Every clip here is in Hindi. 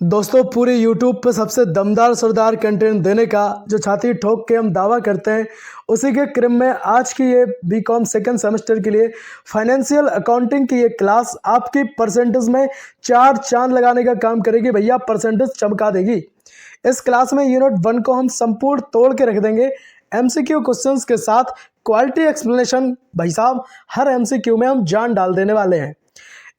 दोस्तों पूरे YouTube पे सबसे दमदार सरदार कंटेंट देने का जो छाती ठोक के हम दावा करते हैं, उसी के क्रम में आज की ये बीकॉम सेकंड सेमेस्टर के लिए फाइनेंशियल अकाउंटिंग की ये क्लास आपकी परसेंटेज में चार चांद लगाने का काम करेगी। भैया परसेंटेज चमका देगी। इस क्लास में यूनिट 1 को हम संपूर्ण तोड़ के रख देंगे MCQ क्वेश्चंस के साथ क्वालिटी एक्सप्लेनेशन। भाई साहब हर MCQ में हम जान डाल देने वाले हैं।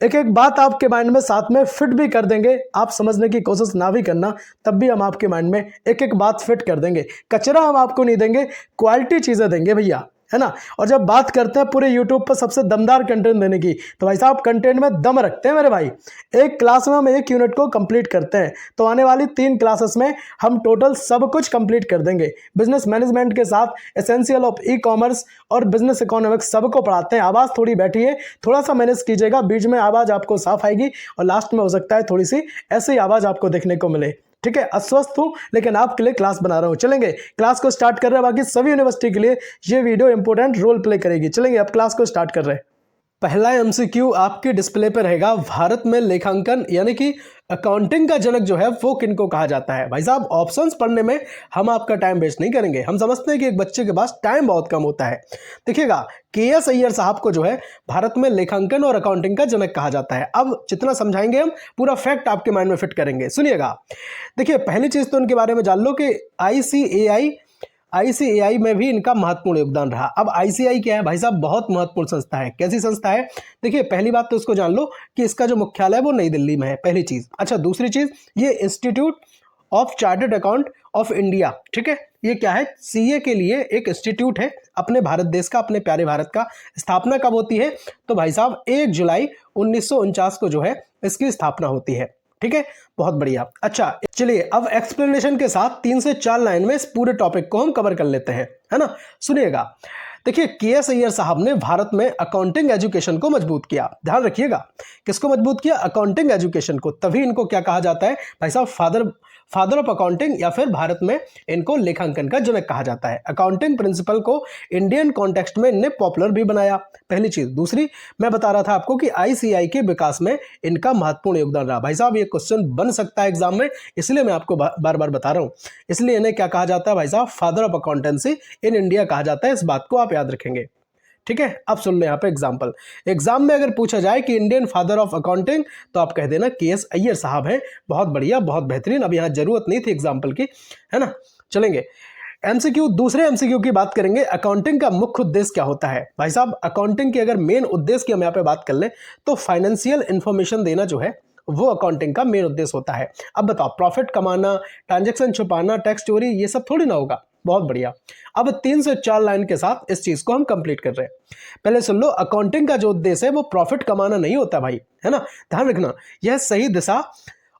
एक एक बात आपके माइंड में साथ में फिट भी कर देंगे। आप समझने की कोशिश ना भी करना, तब भी हम आपके माइंड में एक एक बात फिट कर देंगे। कचरा हम आपको नहीं देंगे, क्वालिटी चीज़ें देंगे भैया, है ना। और जब बात करते हैं पूरे YouTube पर सबसे दमदार कंटेंट देने की, तो भाई साहब कंटेंट में दम रखते हैं मेरे भाई। एक क्लास में हम एक यूनिट को कंप्लीट करते हैं, तो आने वाली 3 क्लासेस में हम टोटल सब कुछ कंप्लीट कर देंगे। बिजनेस मैनेजमेंट के साथ एसेंशियल ऑफ ई-कॉमर्स और बिजनेस इकोनॉमिक्स सबको पढ़ाते हैं। आवाज़ थोड़ी बैठी है, थोड़ा सा मैनेज कीजिएगा, बीच में आवाज़ आपको साफ आएगी और लास्ट में हो सकता है थोड़ी सी ऐसी आवाज़ आपको देखने को मिले। ठीक है, अस्वस्थ हूं लेकिन आपके लिए क्लास बना रहा हूं। चलेंगे क्लास को स्टार्ट कर रहे हैं। बाकी सभी यूनिवर्सिटी के लिए ये वीडियो इंपॉर्टेंट रोल प्ले करेगी। चलेंगे अब क्लास को स्टार्ट कर रहे हैं। पहला MCQ आपके डिस्प्ले पर रहेगा, भारत में लेखांकन यानी कि अकाउंटिंग का जनक जो है वो किनको कहा जाता है। भाई साहब ऑप्शंस पढ़ने में हम आपका टाइम वेस्ट नहीं करेंगे। हम समझते हैं कि एक बच्चे के पास टाइम बहुत कम होता है। देखिएगा KS अय्यर साहब को जो है भारत में लेखांकन और अकाउंटिंग का जनक कहा जाता है। अब जितना समझाएंगे हम पूरा फैक्ट आपके माइंड में फिट करेंगे। सुनिएगा, देखिए पहली चीज तो उनके बारे में जान लो कि ICAI में भी इनका महत्वपूर्ण योगदान रहा। अब ICAI क्या है भाई साहब, बहुत महत्वपूर्ण संस्था है। कैसी संस्था है? देखिए पहली बात तो इसको जान लो कि इसका जो मुख्यालय है वो नई दिल्ली में है, पहली चीज। अच्छा दूसरी चीज, ये institute of chartered account of India, ठीक है, ये क्या है, CA के लिए एक इंस्टीट्यूट है अपने भारत देश का, अपने प्यारे भारत का। स्थापना कब होती है? तो भाई साहब 1 जुलाई 1949 को जो है इसकी स्थापना होती है। ठीक है, बहुत बढ़िया। अच्छा चलिए अब एक्सप्लेनेशन के साथ 3 से 4 लाइन में इस पूरे टॉपिक को हम कवर कर लेते हैं, है ना। सुनिएगा, देखिए KS अय्यर साहब ने भारत में अकाउंटिंग एजुकेशन को मजबूत किया। ध्यान रखिएगा, किसको मजबूत किया? अकाउंटिंग एजुकेशन को। तभी इनको क्या कहा जाता है भाई साहब, फादर ऑफ अकाउंटिंग, या फिर भारत में इनको लेखांकन का जनक कहा जाता है। अकाउंटिंग प्रिंसिपल को इंडियन कॉन्टेक्स्ट में इनने पॉपुलर भी बनाया, पहली चीज। दूसरी, मैं बता रहा था आपको कि ICAI के विकास में इनका महत्वपूर्ण योगदान रहा। भाई साहब ये क्वेश्चन बन सकता है एग्जाम में, इसलिए मैं आपको बार बार बता रहा हूं। इसलिए इन्हें क्या कहा जाता है भाई साहब, father of accountancy in India कहा जाता है। इस बात को आप याद रखेंगे। ठीक है, अब सुन ले यहाँ पे एग्जाम्पल। एग्जाम में अगर पूछा जाए कि इंडियन फादर ऑफ अकाउंटिंग, तो आप कह देना KS अय्यर साहब हैं। बहुत बढ़िया, बहुत बेहतरीन। अब यहाँ जरूरत नहीं थी एग्जाम्पल की, है ना। चलेंगे MCQ, दूसरे MCQ की बात करेंगे। अकाउंटिंग का मुख्य उद्देश्य क्या होता है? भाई साहब अकाउंटिंग के अगर मेन उद्देश्य की हम यहाँ पे बात कर लें, तो फाइनेंशियल इंफॉर्मेशन देना जो है वो अकाउंटिंग का मेन उद्देश्य होता है। अब बताओ, प्रॉफिट कमाना, ट्रांजैक्शन छुपाना, टैक्स चोरी, ये सब थोड़ी ना होगा। बहुत बढ़िया। अब 3 से 4 लाइन के साथ इस चीज को हम कंप्लीट कर रहे हैं। पहले सुन लो, अकाउंटिंग का जो उद्देश्य है वो प्रॉफिट कमाना नहीं होता भाई, है ना। ध्यान रखना, यह सही दिशा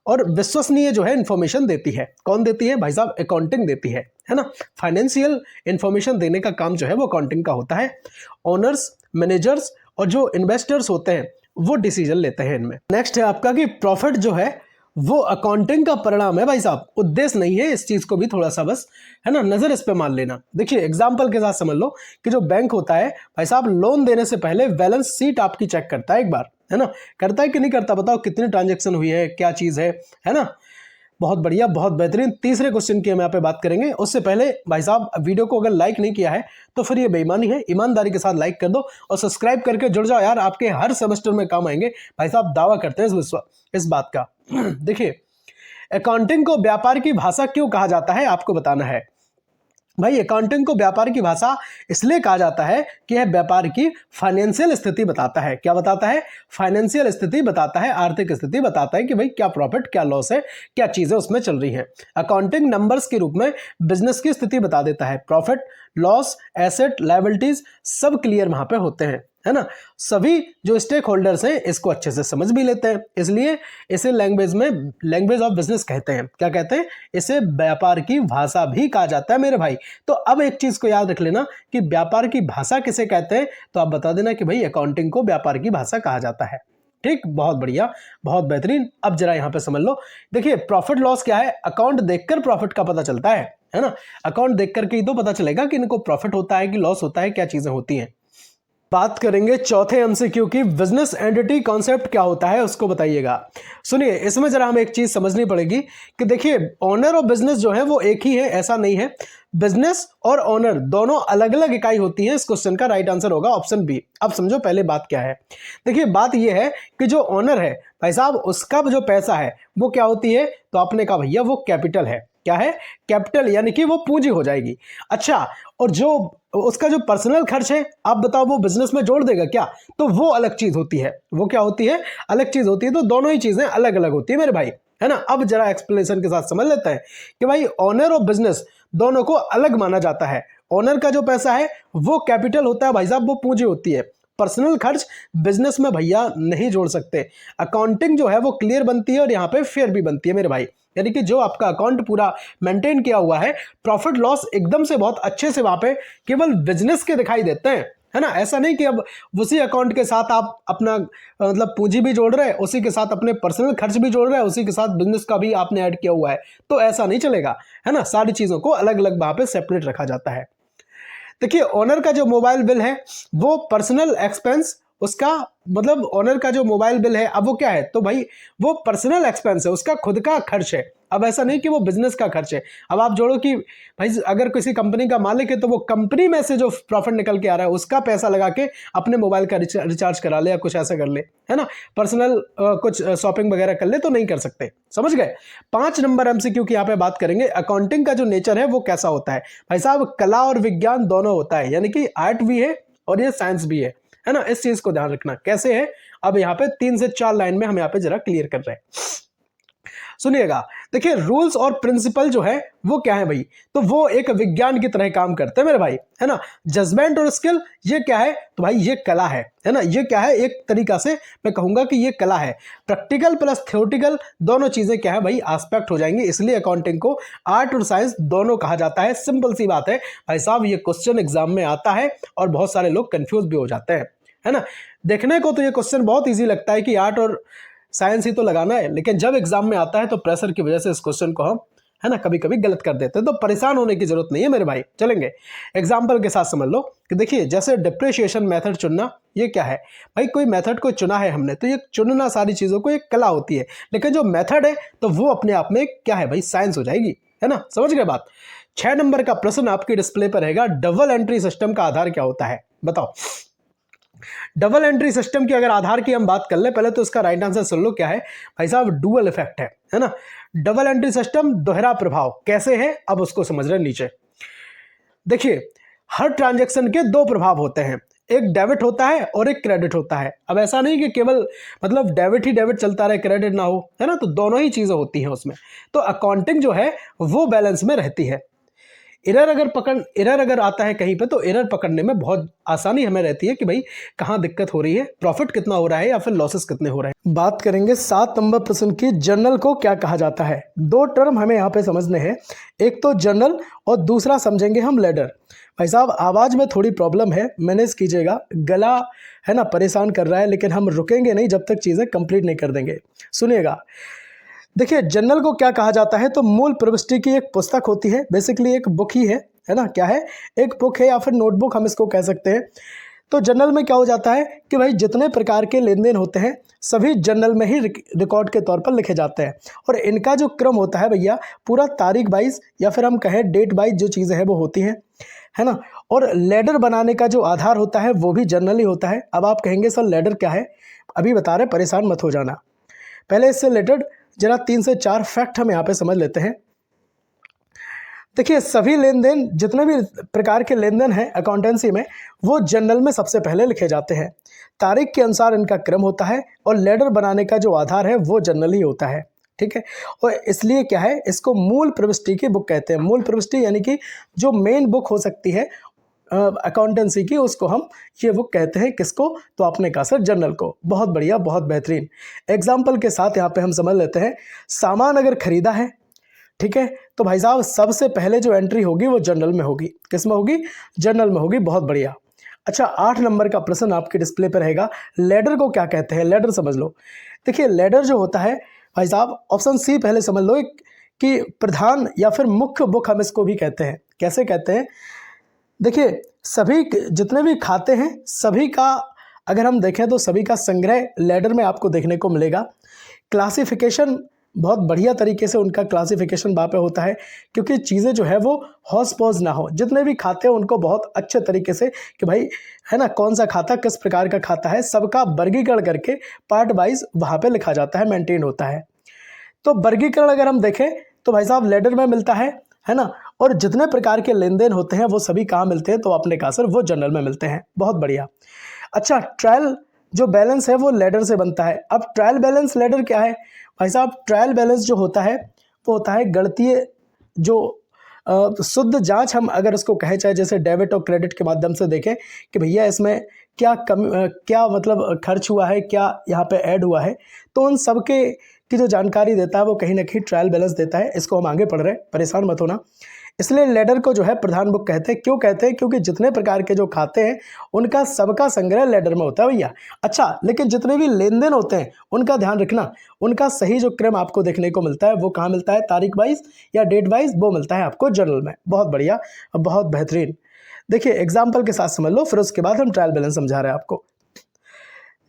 और विश्वसनीय जो है इंफॉर्मेशन देती है। कौन देती है भाई साहब? अकाउंटिंग देती है ना। फाइनेंशियल इंफॉर्मेशन देने का काम जो है वो अकाउंटिंग का होता है। ओनर्स, मैनेजर्स और जो इन्वेस्टर्स होते हैं वो डिसीजन लेते हैं इनमें। नेक्स्ट है आपका कि प्रॉफिट जो है वो अकाउंटिंग का परिणाम है भाई साहब, उद्देश्य नहीं है। इस चीज को भी थोड़ा सा बस, है ना, नजर इस पे मान लेना। देखिए एग्जांपल के साथ समझ लो कि जो बैंक होता है भाई साहब, लोन देने से पहले बैलेंस शीट आपकी चेक करता है एक बार, है ना। करता है कि नहीं करता? बताओ कितनी ट्रांजेक्शन हुई है, क्या चीज है ना। बहुत बढ़िया, बहुत बेहतरीन। तीसरे क्वेश्चन की हम यहाँ पे बात करेंगे। उससे पहले भाई साहब वीडियो को अगर लाइक नहीं किया है तो फिर ये बेईमानी है। ईमानदारी के साथ लाइक कर दो और सब्सक्राइब करके जुड़ जाओ यार, आपके हर सेमेस्टर में काम आएंगे। भाई साहब दावा करते हैं इस बात का। देखिए अकाउंटिंग को व्यापार की भाषा क्यों कहा जाता है, आपको बताना है। भाई अकाउंटिंग को व्यापार की भाषा इसलिए कहा जाता है कि यह व्यापार की फाइनेंशियल स्थिति बताता है। क्या बताता है? फाइनेंशियल स्थिति बताता है, आर्थिक स्थिति बताता है कि भाई क्या प्रॉफिट, क्या लॉस है, क्या चीजें उसमें चल रही हैं। अकाउंटिंग नंबर्स के रूप में बिजनेस की स्थिति बता देता है। प्रॉफिट, लॉस, एसेट, लायबिलिटीज सब क्लियर वहां पे होते हैं, है ना। सभी जो स्टेक होल्डर्स हैं इसको अच्छे से समझ भी लेते हैं, इसलिए इसे लैंग्वेज ऑफ बिजनेस कहते हैं। क्या कहते हैं? इसे व्यापार की भाषा भी कहा जाता है मेरे भाई। तो अब एक चीज को याद रख लेना कि व्यापार की भाषा किसे कहते हैं, तो आप बता देना कि भाई अकाउंटिंग को व्यापार की भाषा कहा जाता है। ठीक, बहुत बढ़िया, बहुत बेहतरीन। अब जरा यहां पे समझ लो, देखिए प्रॉफिट लॉस क्या है? अकाउंट देखकर प्रॉफिट का पता चलता है ना। अकाउंट देखकर के ही तो पता चलेगा कि इनको प्रॉफिट होता है कि लॉस होता है, क्या चीजें होती हैं। बात करेंगे चौथे एमसीक्यू की, बिजनेस एंटिटी कॉन्सेप्ट क्या होता है उसको बताइएगा। सुनिए, इसमें जरा हमें एक चीज समझनी पड़ेगी कि देखिए, ऑनर और बिजनेस जो है वो एक ही है, ऐसा नहीं है। बिजनेस और ऑनर दोनों अलग अलग इकाई होती है। इस क्वेश्चन का राइट आंसर होगा ऑप्शन बी। अब समझो पहले बात क्या है। देखिए, बात यह है कि जो ऑनर है भाई साहब, उसका जो पैसा है वो क्या होती है, तो आपने कहा भैया वो कैपिटल है। क्या है? कैपिटल, यानी कि वो पूंजी हो जाएगी। अच्छा, और जो उसका जो पर्सनल खर्च है, आप बताओ वो बिजनेस में जोड़ देगा क्या? तो वो अलग चीज होती है। वो क्या होती है? अलग चीज होती है। तो दोनों ही चीजें अलग अलग होती है मेरे भाई, है ना। अब जरा एक्सप्लेनेशन के साथ समझ लेते हैं कि भाई ऑनर और बिजनेस दोनों को अलग माना जाता है। ऑनर का जो पैसा है वो कैपिटल होता है भाई साहब, वो पूंजी होती है। पर्सनल खर्च बिजनेस में भैया नहीं जोड़ सकते। अकाउंटिंग जो है वो क्लियर बनती है और यहाँ पे फेयर भी बनती है मेरे भाई, यानी कि जो आपका अकाउंट पूरा मेंटेन किया हुआ है, प्रॉफिट लॉस एकदम से बहुत अच्छे से वहां पे केवल बिजनेस के दिखाई देते हैं, है ना। ऐसा नहीं कि अब उसी अकाउंट के साथ आप अपना मतलब पूंजी भी जोड़ रहे हैं, उसी के साथ अपने पर्सनल खर्च भी जोड़ रहे हैं, उसी के साथ बिजनेस का भी आपने ऐड किया हुआ है, तो ऐसा नहीं चलेगा, है ना। सारी चीजों को अलग अलग वहां पे सेपरेट रखा जाता है। देखिए, ओनर का जो मोबाइल बिल है वो पर्सनल एक्सपेंस, उसका मतलब ओनर का जो मोबाइल बिल है, अब वो क्या है, तो भाई वो पर्सनल एक्सपेंस है, उसका खुद का खर्च है। अब ऐसा नहीं कि वो बिजनेस का खर्च है। अब आप जोड़ो कि भाई अगर किसी कंपनी का मालिक है तो वो कंपनी में से जो प्रॉफिट निकल के आ रहा है उसका पैसा लगा के अपने मोबाइल का रिचार्ज करा ले या कुछ ऐसा कर ले, है ना। पर्सनल कुछ शॉपिंग वगैरह कर ले तो नहीं कर सकते, समझ गए। 5 नंबर एमसीक्यू की यहाँ पे बात करेंगे, अकाउंटिंग का जो नेचर है वो कैसा होता है। भाई साहब, कला और विज्ञान दोनों होता है, यानी कि आर्ट भी है और ये साइंस भी है ना। इस चीज को ध्यान रखना। कैसे है, अब यहाँ पे 3 से 4 लाइन में हम यहाँ पे जरा क्लियर कर रहे हैं, सुनिएगा। देखिए, रूल्स और प्रिंसिपल जो है वो क्या है भाई, तो वो एक विज्ञान की तरह काम करते हैं मेरे भाई, है ना। जजमेंट और स्किल ये क्या है, तो भाई ये कला है ना। ये क्या है, एक तरीका से मैं कहूंगा कि ये कला है। प्रैक्टिकल प्लस थ्योरेटिकल दोनों चीजें क्या है भाई, एस्पेक्ट हो जाएंगे। इसलिए अकाउंटिंग को आर्ट और साइंस दोनों कहा जाता है। सिंपल सी बात है भाई साहब, ये क्वेश्चन एग्जाम में आता है और बहुत सारे लोग कंफ्यूज भी हो जाते हैं, है ना। देखने को तो ये क्वेश्चन बहुत ईजी लगता है कि आर्ट और साइंस ही तो लगाना है, लेकिन जब एग्जाम में आता है तो प्रेशर की वजह से इस क्वेश्चन को हम, है ना, कभी कभी गलत कर देते हैं। तो परेशान होने की जरूरत नहीं है मेरे भाई, चलेंगे एग्जाम्पल के साथ समझ लो कि देखिए, जैसे डिप्रिशिएशन मेथड चुनना, ये क्या है भाई, कोई मेथड को चुना है हमने, तो ये चुनना सारी चीजों को एक कला होती है, लेकिन जो मेथड है तो वो अपने आप में क्या है भाई, साइंस हो जाएगी, है ना। समझ गए बात। 6 नंबर का प्रश्न आपकी डिस्प्ले पर रहेगा, डबल एंट्री सिस्टम का आधार क्या होता है, बताओ। डबल एंट्री सिस्टम की अगर आधार की हम बात कर ले, पहले तो इसका राइट आंसर सुन लो क्या है भाई साहब, डुअल इफेक्ट है ना। डबल एंट्री सिस्टम, दोहरा प्रभाव कैसे है, अब उसको समझ रहे हैं नीचे। देखिए, हर ट्रांजैक्शन के 2 प्रभाव होते हैं, एक डेबिट होता है और एक क्रेडिट होता है। अब ऐसा नहीं कि केवल मतलब डेबिट ही डेबिट चलता रहे, क्रेडिट ना हो, है ना, तो दोनों ही चीजें होती हैं उसमें। तो अकाउंटिंग जो है वो बैलेंस में रहती है। एरर अगर आता है कहीं पे, तो एरर पकड़ने में बहुत आसानी हमें रहती है कि भाई कहाँ दिक्कत हो रही है, प्रॉफिट कितना हो रहा है या फिर लॉसेस कितने हो रहे हैं। बात करेंगे 7 नंबर प्रश्न की, जर्नल को क्या कहा जाता है। 2 टर्म हमें यहाँ पे समझने हैं, एक तो जर्नल और दूसरा समझेंगे हम लेडर। भाई साहब, आवाज में थोड़ी प्रॉब्लम है, मैनेज कीजिएगा, गला है ना परेशान कर रहा है, लेकिन हम रुकेंगे नहीं जब तक चीजें कंप्लीट नहीं कर देंगे। सुनिएगा, देखिए, जर्नल को क्या कहा जाता है, तो मूल प्रविष्टि की एक पुस्तक होती है, बेसिकली एक बुक ही है ना। क्या है, एक बुक है या फिर नोटबुक हम इसको कह सकते हैं। तो जर्नल में क्या हो जाता है कि भाई जितने प्रकार के लेन देन होते हैं सभी जर्नल में ही रिकॉर्ड के तौर पर लिखे जाते हैं, और इनका जो क्रम होता है भैया पूरा तारीख वाइज या फिर हम कहें डेट वाइज जो चीज़ें हैं वो होती हैं, है ना। और लेडर बनाने का जो आधार होता है वो भी जर्नल ही होता है। अब आप कहेंगे सर लेडर क्या है, अभी बता रहे, परेशान मत हो जाना। पहले इससे रिलेटेड जरा 3 से 4 फैक्ट हम यहाँ पे समझ लेते हैं। देखिए, सभी लेन देन, जितने भी प्रकार के लेन देन हैं अकाउंटेंसी में, वो जर्नल में सबसे पहले लिखे जाते हैं। तारीख के अनुसार इनका क्रम होता है, और लेडर बनाने का जो आधार है वो जर्नल ही होता है, ठीक है। और इसलिए क्या है, इसको मूल प्रविष्टि की बुक कहते हैं। मूल प्रविष्टि यानी कि जो मेन बुक हो सकती है अकाउंटेंसी की, उसको हम ये बुक कहते हैं। किसको, तो आपने कहा सर जर्नल को। बहुत बढ़िया, बहुत बेहतरीन। एग्जाम्पल के साथ यहाँ पे हम समझ लेते हैं, सामान अगर खरीदा है, ठीक है, तो भाई साहब सबसे पहले जो एंट्री होगी वो जर्नल में होगी। किस में होगी, जर्नल में होगी। बहुत बढ़िया। अच्छा, 8 नंबर का प्रश्न आपके डिस्प्ले पर रहेगा, लेडर को क्या कहते हैं, लेडर समझ लो। देखिए, लेडर जो होता है भाई साहब, ऑप्शन सी पहले समझ लो, कि प्रधान या फिर मुख्य बुक हम इसको भी कहते हैं। कैसे कहते हैं, देखिए, सभी जितने भी खाते हैं सभी का अगर हम देखें तो सभी का संग्रह लैडर में आपको देखने को मिलेगा। क्लासिफिकेशन बहुत बढ़िया तरीके से उनका क्लासिफिकेशन वहाँ पे होता है, क्योंकि चीज़ें जो है वो हौस पौस ना हो। जितने भी खाते हैं उनको बहुत अच्छे तरीके से कि भाई है ना कौन सा खाता किस प्रकार का खाता है, सबका वर्गीकरण करके पार्ट वाइज वहाँ पे लिखा जाता है, मेंटेन होता है। तो वर्गीकरण अगर हम देखें तो भाई साहब लेडर में मिलता है ना, और जितने प्रकार के लेन देन होते हैं वो सभी कहाँ मिलते हैं, तो अपने कहा सर वो जनरल में मिलते हैं। बहुत बढ़िया। अच्छा, ट्रायल जो बैलेंस है वो लेडर से बनता है। अब ट्रायल बैलेंस लेडर क्या है भाई साहब? ट्रायल बैलेंस जो होता है वो होता है गणितीय जो शुद्ध जांच, हम अगर उसको कहें, चाहे जैसे डेबिट और क्रेडिट के माध्यम से देखें कि भैया इसमें क्या मतलब खर्च हुआ है, क्या यहाँ पे ऐड हुआ है, तो उन सब के की जो जानकारी देता है वो कहीं ना कहीं ट्रायल बैलेंस देता है। इसको हम आगे पढ़ रहे हैं, परेशान मत होना। इसलिए लेडर को जो है प्रधान बुक कहते हैं। क्यों कहते हैं? क्योंकि जितने प्रकार के जो खाते हैं उनका सबका संग्रह लेडर में होता है भैया। अच्छा, लेकिन जितने भी लेन देन होते हैं उनका ध्यान रखना, उनका सही जो क्रम आपको देखने को मिलता है वो कहाँ मिलता है? तारीख वाइज या डेट वाइज, वो मिलता है आपको जर्नल में। बहुत बढ़िया, बहुत बेहतरीन। देखिए एग्जाम्पल के साथ समझ लो, फिर उसके बाद हम ट्रायल बैलेंस समझा रहे हैं आपको।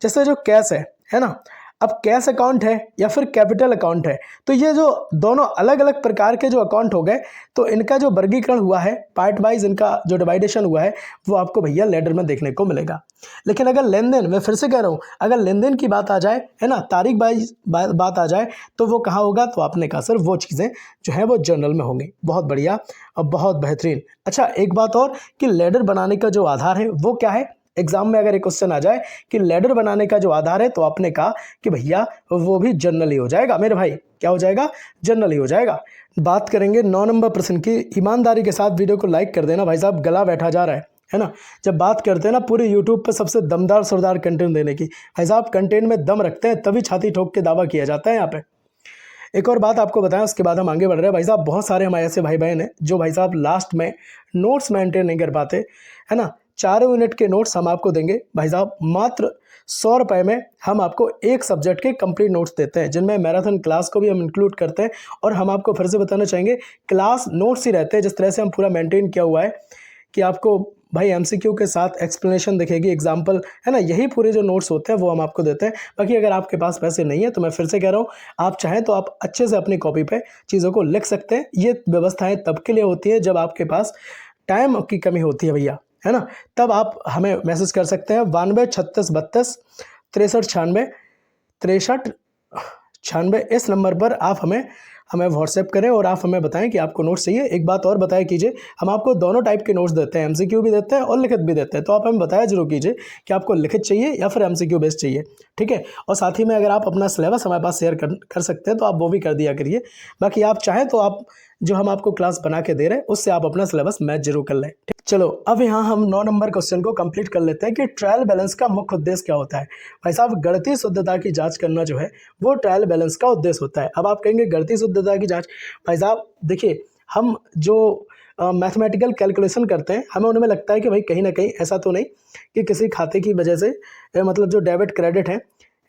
जैसे जो कैश है ना, अब कैश अकाउंट है या फिर कैपिटल अकाउंट है, तो ये जो दोनों अलग अलग प्रकार के जो अकाउंट हो गए, तो इनका जो वर्गीकरण हुआ है पार्ट वाइज, इनका जो डिवाइडेशन हुआ है वो आपको भैया लेडर में देखने को मिलेगा। लेकिन अगर लेन देन, मैं फिर से कह रहा हूँ, अगर लेन देन की बात आ जाए है ना, तारीख वाइज बात आ जाए, तो वो कहाँ होगा? तो आपने कहा सर वो चीज़ें जो है वो जर्नल में होंगी। बहुत बढ़िया और बहुत बेहतरीन। अच्छा, एक बात और कि लेडर बनाने का जो आधार है वो क्या है? एग्जाम में अगर एक क्वेश्चन आ जाए कि लेडर बनाने का जो आधार है, तो आपने कहा कि भैया वो भी जनरल ही हो जाएगा मेरे भाई। क्या हो जाएगा? जनरल ही हो जाएगा। बात करेंगे 9 नंबर प्रश्न की। ईमानदारी के साथ वीडियो को लाइक कर देना भाई साहब, गला बैठा जा रहा है ना। जब बात करते हैं ना पूरे यूट्यूब पर सबसे दमदार सरदार कंटेंट देने की, भाई साहब कंटेंट में दम रखते हैं तभी छाती ठोक के दावा किया जाता है यहाँ पे। एक और बात आपको बताएं, उसके बाद हम आगे बढ़ रहे हैं। भाई साहब बहुत सारे हमारे ऐसे भाई बहन हैं जो भाई साहब लास्ट में नोट्स मेंटेन नहीं कर पाते, है ना। 4 यूनिट के नोट्स हम आपको देंगे भाई साहब मात्र 100 रुपये में। हम आपको एक सब्जेक्ट के कंप्लीट नोट्स देते हैं, जिनमें मैराथन क्लास को भी हम इंक्लूड करते हैं। और हम आपको फिर से बताना चाहेंगे, क्लास नोट्स ही रहते हैं। जिस तरह से हम पूरा मेंटेन किया हुआ है कि आपको भाई एमसीक्यू के साथ एक्सप्लेनेशन दिखेगी, एग्जाम्पल, है ना, यही पूरे जो नोट्स होते हैं वो हम आपको देते हैं। बाकी अगर आपके पास पैसे नहीं है तो मैं फिर से कह रहा हूँ, आप चाहें तो आप अच्छे से अपनी कॉपी पे चीज़ों को लिख सकते हैं। ये व्यवस्थाएं तब के लिए होती है जब आपके पास टाइम की कमी होती है भैया, है ना। तब आप हमें मैसेज कर सकते हैं 92 36 32 63 96 63 इस नंबर पर आप हमें व्हाट्सएप करें और आप हमें बताएं कि आपको नोट्स चाहिए। एक बात और बताया कीजिए, हम आपको दोनों टाइप के नोट्स देते हैं, एमसीक्यू भी देते हैं और लिखित भी देते हैं। तो आप हमें बताया जरूर कीजिए कि आपको लिखित चाहिए या फिर एमसीक्यू बेस्ड चाहिए, ठीक है। और साथ ही में अगर आप अपना सिलेबस हमारे पास शेयर कर सकते हैं तो आप वो भी कर दिया करिए। बाकी आप चाहें तो आप जो हम आपको क्लास बना के दे रहे हैं उससे आप अपना सिलेबस मैच जरूर कर लें। चलो अब यहाँ हम 9 नंबर क्वेश्चन को कंप्लीट कर लेते हैं कि ट्रायल बैलेंस का मुख्य उद्देश्य क्या होता है। भाई साहब गणितीय शुद्धता की जांच करना जो है वो ट्रायल बैलेंस का उद्देश्य होता है। अब आप कहेंगे गणितीय शुद्धता की जांच, भाई साहब देखिए हम जो मैथमेटिकल कैलकुलेशन करते हैं हमें उनमें लगता है कि भाई कहीं ना कहीं ऐसा तो नहीं कि किसी खाते की वजह से मतलब जो डेबिट क्रेडिट है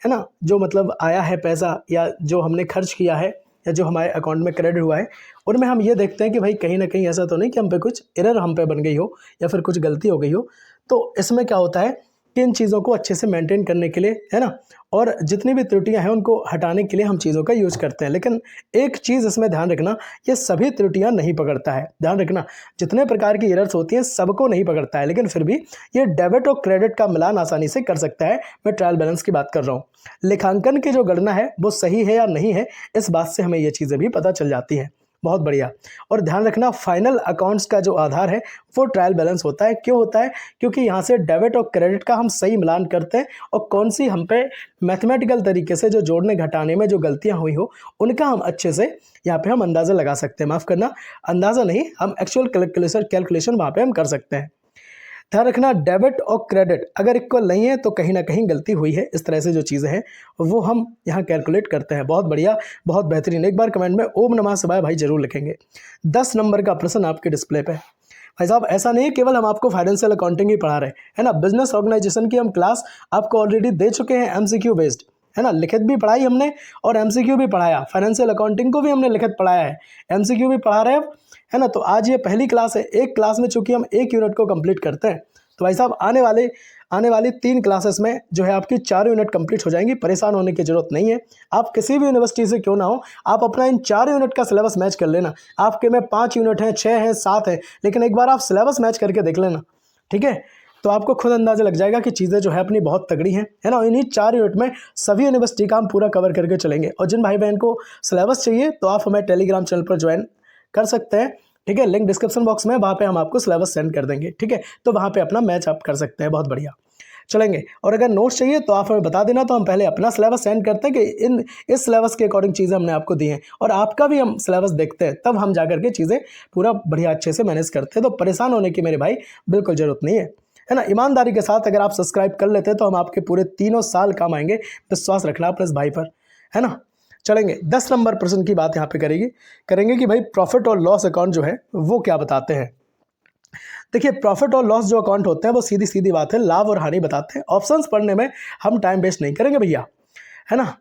ना, जो मतलब आया है पैसा या जो हमने खर्च किया है या जो हमारे अकाउंट में क्रेडिट हुआ है, उनमें हम ये देखते हैं कि भाई कहीं ना कहीं ऐसा तो नहीं कि हम पे कुछ एरर हम पे बन गई हो या फिर कुछ गलती हो गई हो। तो इसमें क्या होता है कि इन चीज़ों को अच्छे से मेंटेन करने के लिए, है ना, और जितनी भी त्रुटियां हैं उनको हटाने के लिए हम चीज़ों का यूज़ करते हैं। लेकिन एक चीज़ इसमें ध्यान रखना, ये सभी त्रुटियां नहीं पकड़ता है। ध्यान रखना, जितने प्रकार की एरर्स होती हैं सबको नहीं पकड़ता है, लेकिन फिर भी ये डेबिट और क्रेडिट का मिलान आसानी से कर सकता है। मैं ट्रायल बैलेंस की बात कर रहा हूँ। लेखांकन की जो गणना है वो सही है या नहीं है, इस बात से हमें ये चीज़ें भी पता चल जाती हैं। बहुत बढ़िया। और ध्यान रखना फाइनल अकाउंट्स का जो आधार है वो ट्रायल बैलेंस होता है। क्यों होता है? क्योंकि यहाँ से डेबिट और क्रेडिट का हम सही मिलान करते हैं और कौन सी हम पे मैथमेटिकल तरीके से जो जोड़ने घटाने में जो गलतियाँ हुई हो उनका हम अच्छे से यहाँ पे हम अंदाज़ा लगा सकते हैं। माफ़ करना, अंदाज़ा नहीं, हम एक्चुअल कैलकुलेशन वहाँ पे हम कर सकते हैं। ध्यान रखना डेबिट और क्रेडिट अगर इक्वल नहीं है तो कहीं ना कहीं गलती हुई है। इस तरह से जो चीज़ें हैं वो हम यहाँ कैलकुलेट करते हैं। बहुत बढ़िया, बहुत बेहतरीन। एक बार कमेंट में ओम नमः शिवाय भाई जरूर लिखेंगे। 10 नंबर का प्रश्न आपके डिस्प्ले पे। भाई साहब ऐसा नहीं है केवल हम आपको फाइनेंशियल अकाउंटिंग ही पढ़ा रहे हैं ना, बिजनेस ऑर्गेनाइजेशन की हम क्लास आपको ऑलरेडी दे चुके हैं, एमसीक्यू बेस्ड, है ना। लिखित भी पढ़ाई हमने और एमसीक्यू भी पढ़ाया। फाइनेंशियल अकाउंटिंग को भी हमने लिखित पढ़ाया है, एमसीक्यू भी पढ़ा रहे हैं, है ना। तो आज ये पहली क्लास है, एक क्लास में चूंकि हम 1 यूनिट को कंप्लीट करते हैं, तो भाई साहब आने वाली 3 क्लासेस में जो है आपकी 4 यूनिट कंप्लीट हो जाएंगी। परेशान होने की जरूरत नहीं है। आप किसी भी यूनिवर्सिटी से क्यों ना हो, आप अपना इन 4 यूनिट का सिलेबस मैच कर लेना। आपके में 5 यूनिट हैं, 6 हैं, 7 हैं, लेकिन एक बार आप सिलेबस मैच करके देख लेना, ठीक है। तो आपको खुद अंदाजा लग जाएगा कि चीज़ें जो है अपनी बहुत तगड़ी हैं, है ना। इन्हीं 4 यूनिट में सभी यूनिवर्सिटी का हम पूरा कवर करके चलेंगे। और जिन भाई बहन को सिलेबस चाहिए तो आप हमें टेलीग्राम चैनल पर ज्वाइन कर सकते हैं, ठीक है। लिंक डिस्क्रिप्शन बॉक्स में, वहाँ पे हम आपको सिलेबस सेंड कर देंगे, ठीक है। तो वहाँ पे अपना मैच आप कर सकते हैं, बहुत बढ़िया चलेंगे। और अगर नोट्स चाहिए तो आप हमें बता देना, तो हम पहले अपना सिलेबस सेंड करते हैं कि इस सिलेबस के अकॉर्डिंग चीज़ें हमने आपको दी हैं, और आपका भी हम सिलेबस देखते हैं, तब हम जाकर के चीज़ें पूरा बढ़िया अच्छे से मैनेज करते हैं। तो परेशान होने की मेरे भाई बिल्कुल ज़रूरत नहीं है ना। ईमानदारी के साथ अगर आप सब्सक्राइब कर लेते हैं तो हम आपके पूरे 3 साल काम आएंगे। विश्वास रखना अपने इस भाई पर, है ना। चलेंगे 10 नंबर प्रश्न की बात यहाँ पे करेंगे कि भाई प्रॉफिट और लॉस अकाउंट जो है वो क्या बताते हैं। देखिए, प्रॉफिट और लॉस जो अकाउंट होते हैं वो सीधी सीधी बात है, लाभ और हानि बताते हैं। ऑप्शंस पढ़ने में हम टाइम वेस्ट नहीं करेंगे भैया, है ना।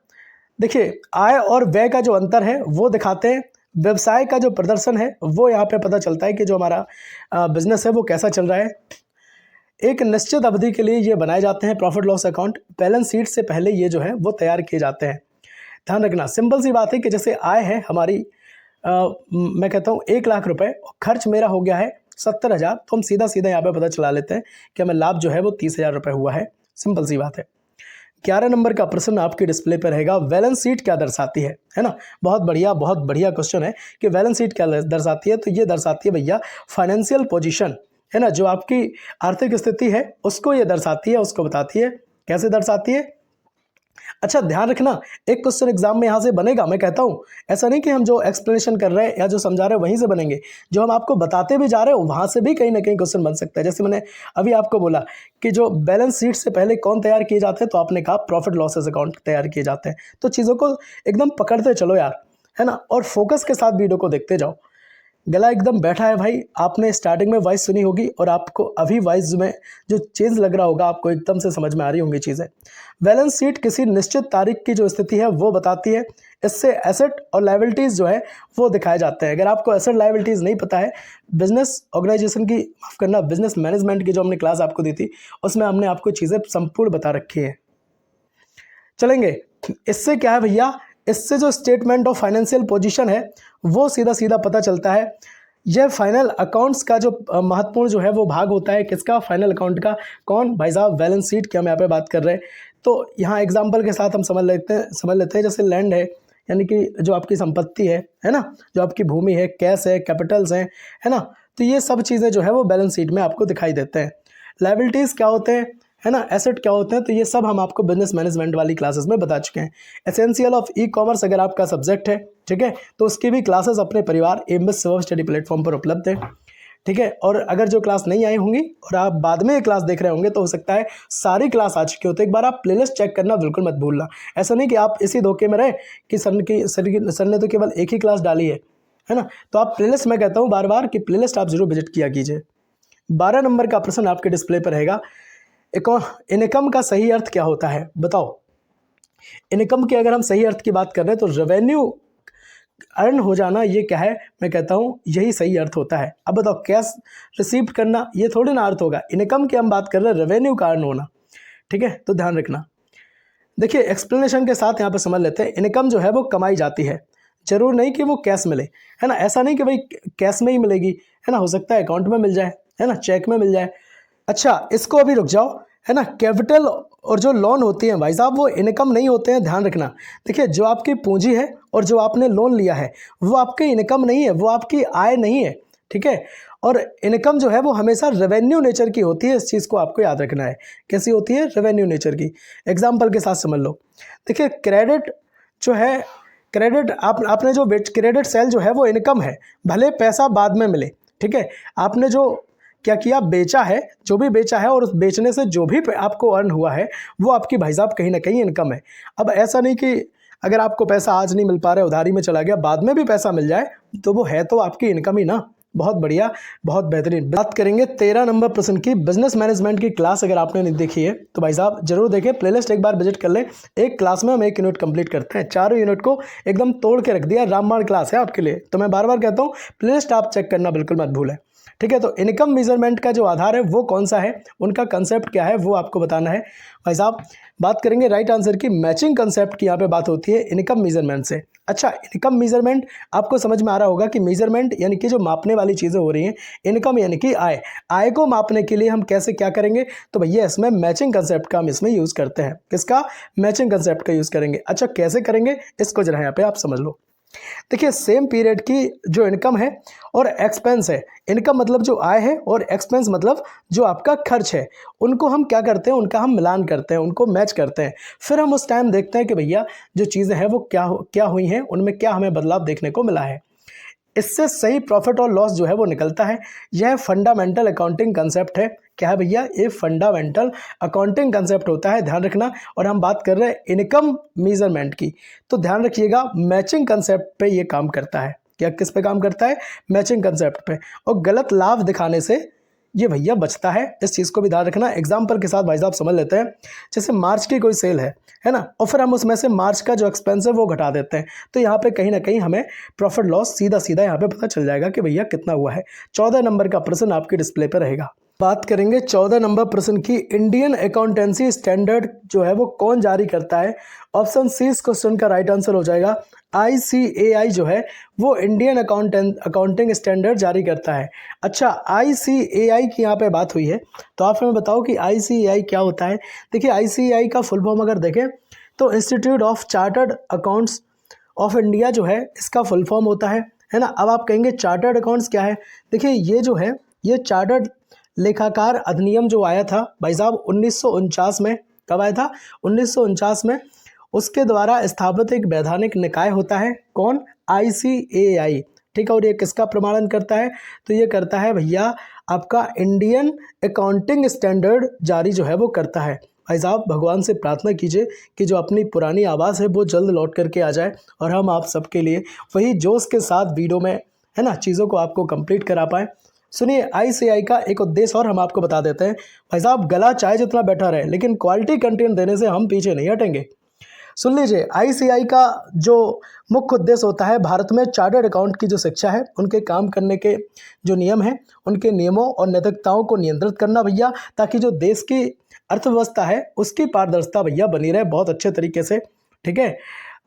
देखिए, आय और व्यय का जो अंतर है वो दिखाते हैं। व्यवसाय का जो प्रदर्शन है वो यहाँ पे पता चलता है कि जो हमारा बिजनेस है वो कैसा चल रहा है। एक निश्चित अवधि के लिए ये बनाए जाते हैं profit loss account. Balance sheet से पहले ये जो है वो तैयार किए जाते हैं। ध्यान रखना, सिंपल सी बात है कि जैसे आय है हमारी, मैं कहता हूँ 1 लाख रुपए, खर्च मेरा हो गया है 70,000, तो हम सीधा सीधा यहाँ पे पता चला लेते हैं कि हमें लाभ जो है वो 30,000 रुपये हुआ है। सिंपल सी बात है। 11 नंबर का प्रश्न आपकी डिस्प्ले पर रहेगा, बैलेंस शीट क्या दर्शाती है ना। बहुत बढ़िया क्वेश्चन है कि बैलेंस शीट क्या दर्शाती है। तो ये दर्शाती है भैया फाइनेंशियल पोजीशन, है ना। जो आपकी आर्थिक स्थिति है उसको ये दर्शाती है, उसको बताती है। कैसे दर्शाती है? अच्छा, ध्यान रखना, एक क्वेश्चन एग्जाम में यहाँ से बनेगा। मैं कहता हूँ ऐसा नहीं कि हम जो एक्सप्लेनेशन कर रहे हैं या जो समझा रहे हैं वहीं से बनेंगे, जो हम आपको बताते भी जा रहे हो वहाँ से भी कहीं ना कहीं क्वेश्चन बन सकता है। जैसे मैंने अभी आपको बोला कि जो बैलेंस शीट से पहले कौन तैयार किए जाते हैं, तो आपने कहा प्रॉफिट लॉसेस अकाउंट तैयार किए जाते हैं। तो चीज़ों को एकदम पकड़ते चलो यार, है ना, और फोकस के साथ वीडियो को देखते जाओ। गला एकदम बैठा है भाई, आपने स्टार्टिंग में वॉइस सुनी होगी और आपको अभी वॉइस में जो चेंज लग रहा होगा, आपको एकदम से समझ में आ रही होंगी चीज़ें। बैलेंस शीट किसी निश्चित तारीख की जो स्थिति है वो बताती है। इससे एसेट और लायबिलिटीज़ जो है वो दिखाए जाते हैं। अगर आपको एसेट लायबिलिटीज़ नहीं पता है, बिजनेस ऑर्गेनाइजेशन की, माफ़ करना, बिजनेस मैनेजमेंट की जो हमने क्लास आपको दी थी उसमें हमने आपको चीज़ें संपूर्ण बता रखी हैं। चलेंगे, इससे क्या है भैया, इससे जो स्टेटमेंट ऑफ फाइनेंशियल पोजीशन है वो सीधा सीधा पता चलता है। यह फाइनल अकाउंट्स का जो महत्वपूर्ण जो है वो भाग होता है। किसका? फाइनल अकाउंट का। कौन? भाई साहब, बैलेंस शीट की हम यहाँ पे बात कर रहे हैं। तो यहाँ एग्जांपल के साथ हम समझ लेते हैं जैसे लैंड है, यानी कि जो आपकी संपत्ति है ना, जो आपकी भूमि है, कैश है, कैपिटल्स हैं, है ना। तो ये सब चीज़ें जो है वो बैलेंस शीट में आपको दिखाई देते हैं। लायबिलिटीज़ क्या होते हैं, है ना, एसेट क्या होते हैं, तो ये सब हम आपको बिजनेस मैनेजमेंट वाली क्लासेस में बता चुके हैं। एसेंशियल ऑफ ई कॉमर्स अगर आपका सब्जेक्ट है, ठीक है, तो उसकी भी क्लासेस अपने परिवार एमएस सर्व स्टडी प्लेटफॉर्म पर उपलब्ध है, ठीक है। और अगर जो क्लास नहीं आई होंगी और आप बाद में ये क्लास देख रहे होंगे तो हो सकता है सारी क्लास आ चुकी हो, तो एक बार आप प्लेलिस्ट चेक करना बिल्कुल मत भूलना। ऐसा नहीं कि आप इसी धोखे में रहे कि सर ने तो केवल एक ही क्लास डाली है ना। तो आप प्लेलिस्ट, मैं कहता हूँ बार बार कि प्लेलिस्ट आप जरूर विजिट किया कीजिए। 12 नंबर का प्रश्न आपके डिस्प्ले पर रहेगा, इनकम का सही अर्थ क्या होता है, बताओ। इनकम की अगर हम सही अर्थ की बात कर रहे हैं तो रेवेन्यू अर्न हो जाना, ये क्या है, मैं कहता हूँ यही सही अर्थ होता है। अब बताओ, कैश रिसीव करना ये थोड़ी ना अर्थ होगा। इनकम की हम बात कर रहे हैं रेवेन्यू का अर्न होना, ठीक है। तो ध्यान रखना। देखिए, एक्सप्लेनेशन के साथ यहाँ पे समझ लेते हैं। इनकम जो है वो कमाई जाती है, जरूर नहीं कि वो कैश मिले, है ना। ऐसा नहीं कि भाई कैश में ही मिलेगी, है ना, हो सकता है अकाउंट में मिल जाए, है ना, चेक में मिल जाए। अच्छा, इसको अभी रुक जाओ, है ना। कैपिटल और जो लोन होती हैं भाई साहब वो इनकम नहीं होते हैं, ध्यान रखना। देखिए, जो आपकी पूंजी है और जो आपने लोन लिया है वो आपकी इनकम नहीं है, वो आपकी आय नहीं है, ठीक है। और इनकम जो है वो हमेशा रेवेन्यू नेचर की होती है, इस चीज़ को आपको याद रखना है। कैसी होती है? रेवेन्यू नेचर की। एग्जाम्पल के साथ समझ लो। देखिए, क्रेडिट जो है, क्रेडिट आपने जो क्रेडिट सेल जो है वो इनकम है, भले पैसा बाद में मिले, ठीक है। आपने जो क्या किया, बेचा है, जो भी बेचा है और उस बेचने से जो भी आपको अर्न हुआ है वो आपकी भाई साहब कहीं ना कहीं इनकम है। अब ऐसा नहीं कि अगर आपको पैसा आज नहीं मिल पा रहा है, उधारी में चला गया, बाद में भी पैसा मिल जाए, तो वो है तो आपकी इनकम ही ना, बहुत बढ़िया, बहुत बेहतरीन। बात करेंगे 13 नंबर प्रश्न की। बिजनेस मैनेजमेंट की क्लास अगर आपने नहीं देखी है तो भाई साहब जरूर देखें, प्लेलिस्ट एक बार विजिट कर लें। एक क्लास में हम 1 यूनिट कंप्लीट करते हैं, चारों यूनिट को एकदम तोड़ के रख दिया, रामबाण क्लास है आपके लिए। तो मैं बार बार कहता हूँ प्लेलिस्ट आप चेक करना बिल्कुल मत भूलें, ठीक है। तो इनकम मेजरमेंट का जो आधार है वो कौन सा है, उनका कंसेप्ट क्या है वो आपको बताना है भाई साहब। बात करेंगे राइट आंसर की, मैचिंग कंसेप्ट की यहाँ पे बात होती है इनकम मेजरमेंट से। अच्छा, इनकम मेजरमेंट आपको समझ में आ रहा होगा कि मेजरमेंट यानी कि जो मापने वाली चीज़ें हो रही हैं, इनकम यानी कि आय, आय को मापने के लिए हम कैसे क्या करेंगे, तो भैया इसमें मैचिंग कंसेप्ट का हम इसमें यूज़ करते हैं। किसका, मैचिंग कंसेप्ट का यूज़ करेंगे। अच्छा, कैसे करेंगे इसको जरा यहाँ पे आप समझ लो। देखिए, सेम पीरियड की जो इनकम है और एक्सपेंस है, इनकम मतलब जो आय है और एक्सपेंस मतलब जो आपका खर्च है, उनको हम क्या करते हैं, उनका हम मिलान करते हैं, उनको मैच करते हैं। फिर हम उस टाइम देखते हैं कि भैया जो चीज़ें हैं वो क्या हुई हैं, उनमें क्या हमें बदलाव देखने को मिला है। इससे सही प्रॉफिट और लॉस जो है वो निकलता है। यह फंडामेंटल अकाउंटिंग कंसेप्ट है। क्या है भैया, ये फंडामेंटल अकाउंटिंग कंसेप्ट होता है, ध्यान रखना। और हम बात कर रहे हैं इनकम मेजरमेंट की, तो ध्यान रखिएगा मैचिंग कंसेप्ट पे ये काम करता है। क्या किस पे काम करता है, मैचिंग कंसेप्ट पे। और गलत लाभ दिखाने से ये भैया बचता है, इस चीज़ को भी ध्यान रखना। एग्जाम्पल के साथ भाई साहब समझ लेते हैं। जैसे मार्च की कोई सेल है ना, और फिर हम उसमें से मार्च का जो एक्सपेंस है वो घटा देते हैं, तो यहाँ पे कहीं ना कहीं हमें प्रॉफिट लॉस सीधा सीधा यहाँ पे पता चल जाएगा कि भैया कितना हुआ है। 14 नंबर का प्रश्न आपकी डिस्प्ले पर रहेगा। बात करेंगे 14 नंबर प्रश्न की। इंडियन अकाउंटेंसी स्टैंडर्ड जो है वो कौन जारी करता है। ऑप्शन सी इस क्वेश्चन का राइट आंसर हो जाएगा। ICAI जो है वो इंडियन अकाउंटिंग स्टैंडर्ड जारी करता है। अच्छा, ICAI की यहाँ पे बात हुई है, तो आप हमें बताओ कि ICAI क्या होता है। देखिए, ICAI का फुल फॉर्म अगर देखें तो institute of chartered accounts of India जो है इसका फुल फॉर्म होता है ना। अब आप कहेंगे चार्टर्ड अकाउंट्स क्या है। देखिए, ये जो है ये चार्टर्ड लेखाकार अधिनियम जो आया था भाई साहब 1949 में। कब आया था, 1949 में। उसके द्वारा स्थापित एक वैधानिक निकाय होता है, कौन, ICAI, ठीक है। और ये किसका प्रमाणन करता है, तो ये करता है भैया आपका इंडियन अकाउंटिंग स्टैंडर्ड जारी जो है वो करता है। भाई साहब भगवान से प्रार्थना कीजिए कि जो अपनी पुरानी आवाज़ है वो जल्द लौट करके आ जाए और हम आप सबके लिए वही जोश के साथ वीडियो में है ना चीज़ों को आपको कंप्लीट करा पाएँ। सुनिए, ICAI का एक उद्देश्य और हम आपको बता देते हैं। भाई साहब गला चाहे जितना बैठा रहे, लेकिन क्वालिटी कंटेंट देने से हम पीछे नहीं हटेंगे। सुन लीजिए, ICAI का जो मुख्य उद्देश्य होता है भारत में चार्टर्ड अकाउंट की जो शिक्षा है, उनके काम करने के जो नियम हैं, उनके नियमों और नैतिकताओं को नियंत्रित करना भैया, ताकि जो देश की अर्थव्यवस्था है उसकी पारदर्शिता भैया बनी रहे बहुत अच्छे तरीके से, ठीक है।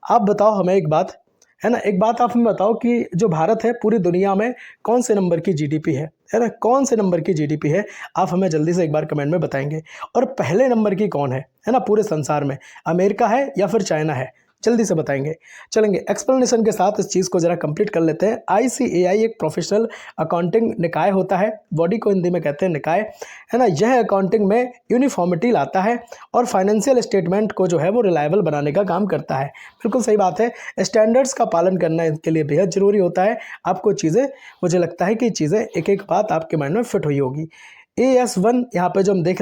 आप बताओ हमें एक बात, है ना, एक बात आप हमें बताओ कि जो भारत है पूरी दुनिया में कौन से नंबर की GDP है ना, कौन से नंबर की GDP है, आप हमें जल्दी से एक बार कमेंट में बताएंगे। और पहले नंबर की कौन है ना, पूरे संसार में, अमेरिका है या फिर चाइना है, जल्दी से बताएंगे। चलेंगे एक्सप्लेनेशन के साथ इस चीज़ को जरा कंप्लीट कर लेते हैं। ICAI एक प्रोफेशनल अकाउंटिंग निकाय होता है, बॉडी को हिंदी में कहते हैं निकाय, है ना। यह अकाउंटिंग में यूनिफॉर्मिटी लाता है और फाइनेंशियल स्टेटमेंट को जो है वो रिलायबल बनाने का काम करता है। बिल्कुल सही बात है, स्टैंडर्ड्स का पालन करना इनके लिए बेहद ज़रूरी होता है। आपको चीज़ें, मुझे लगता है कि चीज़ें एक एक बात आपके माइंड में फिट हुई होगी। AS1 यहाँ पे जो हम दिख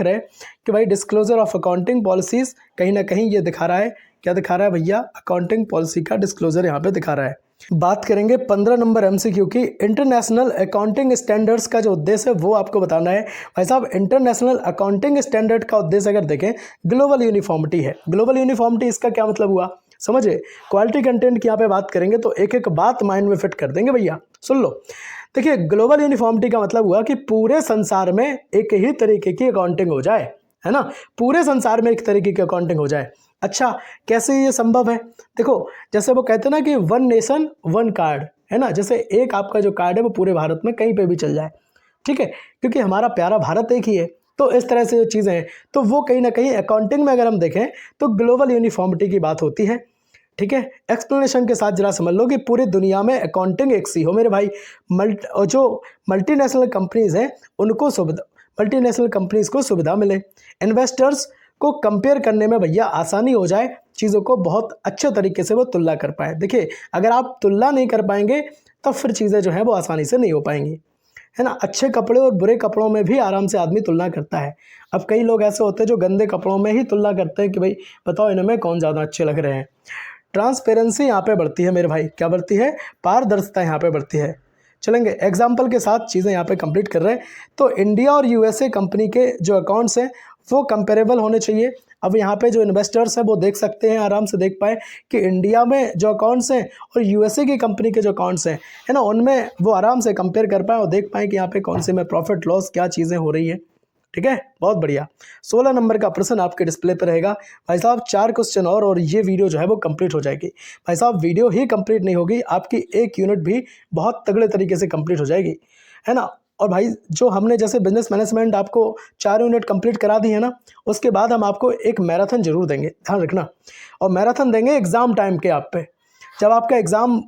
रहे कि भाई डिस्क्लोजर ऑफ अकाउंटिंग पॉलिसीज़, कहीं ना कहीं ये दिखा रहा है, क्या दिखा रहा है भैया, अकाउंटिंग पॉलिसी का डिस्क्लोजर यहाँ पे दिखा रहा है। बात करेंगे 15 नंबर MCQ की। इंटरनेशनल अकाउंटिंग स्टैंडर्ड्स का जो उद्देश्य है वो आपको बताना है। भाई साहब इंटरनेशनल अकाउंटिंग स्टैंडर्ड का उद्देश्य अगर देखें ग्लोबल यूनिफॉर्मिटी है। ग्लोबल यूनिफॉर्मिटी इसका क्या मतलब हुआ, समझे। क्वालिटी कंटेंट की यहाँ पे बात करेंगे तो एक एक बात माइंड में फिट कर देंगे भैया, सुन लो। देखिए, ग्लोबल यूनिफॉर्मिटी का मतलब हुआ कि पूरे संसार में एक ही तरीके की अकाउंटिंग हो जाए, है ना, पूरे संसार में एक तरीके की अकाउंटिंग हो जाए। अच्छा, कैसे ये संभव है, देखो जैसे वो कहते हैं ना कि वन नेशन वन कार्ड, है ना, जैसे एक आपका जो कार्ड है वो पूरे भारत में कहीं पे भी चल जाए, ठीक है, क्योंकि हमारा प्यारा भारत एक ही है। तो इस तरह से जो चीज़ें हैं तो वो कहीं ना कहीं अकाउंटिंग में अगर हम देखें तो ग्लोबल यूनिफॉर्मिटी की बात होती है, ठीक है। एक्सप्लेनेशन के साथ जरा समझ लो कि पूरी दुनिया में अकाउंटिंग एक सी हो मेरे भाई। जो मल्टीनेशनल कंपनीज़ हैं उनको मल्टीनेशनल कंपनीज़ को सुविधा मिले, इन्वेस्टर्स को कंपेयर करने में भैया आसानी हो जाए, चीज़ों को बहुत अच्छे तरीके से वो तुलना कर पाए। देखिए, अगर आप तुलना नहीं कर पाएंगे तब फिर चीज़ें जो हैं वो आसानी से नहीं हो पाएंगी, है ना। अच्छे कपड़े और बुरे कपड़ों में भी आराम से आदमी तुलना करता है। अब कई लोग ऐसे होते हैं जो गंदे कपड़ों में ही तुलना करते हैं कि भाई बताओ इनमें कौन ज़्यादा अच्छे लग रहे हैं। ट्रांसपेरेंसी यहाँ पे बढ़ती है मेरे भाई, क्या बढ़ती है, पारदर्शिता यहाँ पे बढ़ती है। चलेंगे एग्जाम्पल के साथ चीज़ें यहाँ पे कंप्लीट कर रहे हैं। तो इंडिया और यूएसए कंपनी के जो अकाउंट्स हैं वो कंपेरेबल होने चाहिए। अब यहाँ पे जो इन्वेस्टर्स हैं वो देख सकते हैं, आराम से देख पाए कि इंडिया में जो अकाउंट्स हैं और यूएसए की कंपनी के जो अकाउंट्स हैं, है ना, उनमें वो आराम से कंपेयर कर पाए और देख पाए कि यहाँ पे कौन से में प्रॉफिट लॉस क्या चीज़ें हो रही है। ठीक है, बहुत बढ़िया। 16 नंबर का प्रश्न आपके डिस्प्ले पर रहेगा। भाई साहब 4 क्वेश्चन और ये वीडियो जो है वो कंप्लीट हो जाएगी। भाई साहब वीडियो ही कंप्लीट नहीं होगी, आपकी 1 यूनिट भी बहुत तगड़े तरीके से कंप्लीट हो जाएगी, है ना। और भाई जो हमने जैसे बिजनेस मैनेजमेंट आपको 4 यूनिट कंप्लीट करा दी है ना, उसके बाद हम आपको एक मैराथन जरूर देंगे, ध्यान रखना। और मैराथन देंगे एग्ज़ाम टाइम के आप पे, जब आपका एग्ज़ाम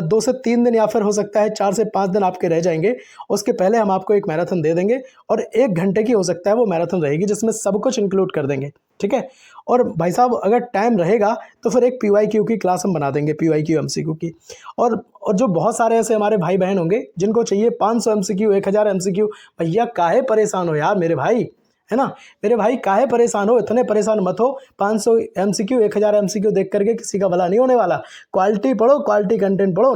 2 से 3 दिन या फिर हो सकता है 4 से 5 दिन आपके रह जाएंगे, उसके पहले हम आपको एक मैराथन दे देंगे और 1 घंटे की हो सकता है वो मैराथन रहेगी, जिसमें सब कुछ इंक्लूड कर देंगे। ठीक है, और भाई साहब अगर टाइम रहेगा तो फिर एक PYQ की क्लास हम बना देंगे, PYQ MCQ की। और जो बहुत सारे ऐसे हमारे भाई बहन होंगे जिनको चाहिए 500 MCQ, 1000 MCQ, भैया काहे परेशान हो यार मेरे भाई, है ना, मेरे भाई काहे परेशान हो, इतने परेशान मत हो। 500 MCQ 1000 MCQ देख करके किसी का भला नहीं होने वाला। क्वालिटी पढ़ो, क्वालिटी कंटेंट पढ़ो,